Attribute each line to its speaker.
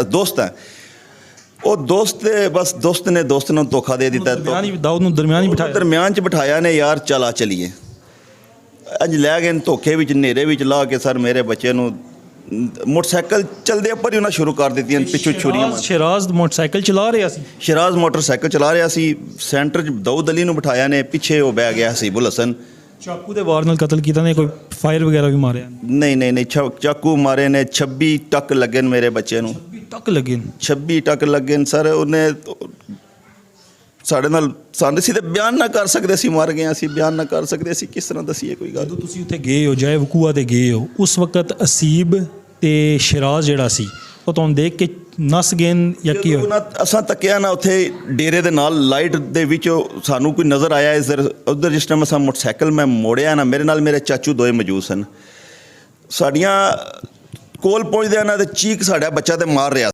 Speaker 1: ਦੋਸਤ ਹੈ। ਉਹ ਦੋਸਤ ਬਸ ਦੋਸਤ ਨੇ ਦੋਸਤ ਨੂੰ ਧੋਖਾ ਦੇ ਦਿੱਤਾ।
Speaker 2: ਦਾਊਦ ਨੂੰ ਦਰਮਿਆਨ ਹੀ ਬਿਠਾਇਆ।
Speaker 1: ਦਰਮਿਆਨ 'ਚ ਬਿਠਾਇਆ ਨੇ ਯਾਰ ਚਲਾ ਚਲੀਏ। ਅੱਜ ਲੈ ਗਏ ਧੋਖੇ ਵਿੱਚ ਹਨੇਰੇ ਵਿੱਚ ਲਾ ਕੇ ਸਰ ਮੇਰੇ ਬੱਚੇ ਨੂੰ ਮੋਟਰਸਾਈਕਲ ਚਲਦੇ ਉੱਪਰ ਹੀ ਉਹਨਾਂ ਸ਼ੁਰੂ ਕਰ ਦਿੱਤੀਆਂ ਪਿੱਛੋਂ ਛੁਰੀਆਂ।
Speaker 2: ਸ਼ਿਰਾਜ਼ ਮੋਟਰਸਾਈਕਲ ਚਲਾ ਰਿਹਾ ਸੀ।
Speaker 1: ਸ਼ਿਰਾਜ਼ ਮੋਟਰਸਾਈਕਲ ਚਲਾ ਰਿਹਾ ਸੀ। ਸੈਂਟਰ 'ਚ ਦਾਊਦ ਅਲੀ ਨੂੰ ਬਿਠਾਇਆ ਨੇ, ਪਿੱਛੇ ਉਹ ਬਹਿ ਗਿਆ ਹਸੀਬੁਲ ਹਸਨ।
Speaker 2: ਚਾਕੂ ਦੇ ਵਾਰ ਨਾਲ ਕਤਲ ਕੀਤਾ ਨੇ, ਕੋਈ ਫਾਇਰ ਵਗੈਰਾ ਵੀ ਮਾਰਿਆ?
Speaker 1: ਨਹੀਂ ਚਾਕੂ ਮਾਰੇ ਨੇ। 26 ਟੱਕ ਲੱਗੇ ਨੇ ਮੇਰੇ ਬੱਚੇ ਨੂੰ। 26 ਟੱਕ ਲੱਗੇ ਨੇ ਸਰ। ਉਹਨੇ ਸਾਡੇ ਨਾਲ ਅਸੀਂ ਤਾਂ ਬਿਆਨ ਨਾ ਕਰ ਸਕਦੇ, ਅਸੀਂ ਮਰ ਗਏ, ਅਸੀਂ ਬਿਆਨ ਨਾ ਕਰ ਸਕਦੇ, ਅਸੀਂ ਕਿਸ ਤਰ੍ਹਾਂ ਦੱਸੀਏ ਕੋਈ ਗੱਲ।
Speaker 2: ਜਦੋਂ ਤੁਸੀਂ ਉੱਥੇ ਗਏ ਹੋ, ਜਾਏ ਵਕੂਆ 'ਤੇ ਗਏ ਹੋ, ਉਸ ਵਕਤ ਅਸੀਬ ਤੇ ਸ਼ਿਰਾਜ਼ ਜਿਹੜਾ ਸੀ ਉਹ ਤੁਹਾਨੂੰ ਦੇਖ ਕੇ ਨੱਸ ਗਏ ਜਾਂ ਕੀ ਹੋਇਆ?
Speaker 1: ਅਸਾਂ ਤੱਕਿਆ ਨਾ ਉੱਥੇ ਡੇਰੇ ਦੇ ਨਾਲ ਲਾਈਟ ਦੇ ਵਿੱਚ ਸਾਨੂੰ ਕੋਈ ਨਜ਼ਰ ਆਇਆ ਉੱਧਰ। ਜਿਸ ਟਾਈਮ ਅਸਾਂ ਮੋਟਰਸਾਈਕਲ ਮੈਂ ਮੋੜਿਆ ਨਾ, ਮੇਰੇ ਨਾਲ ਮੇਰੇ ਚਾਚੂ ਦੋਏ ਮੌਜੂਦ ਸਨ। ਸਾਡੀਆਂ ਕੋਲ ਪਹੁੰਚਦਿਆਂ ਨਾ ਤੇ ਚੀਕ ਸਾਡਾ ਬੱਚਾ ਤੇ ਮਾਰ ਰਿਹਾ।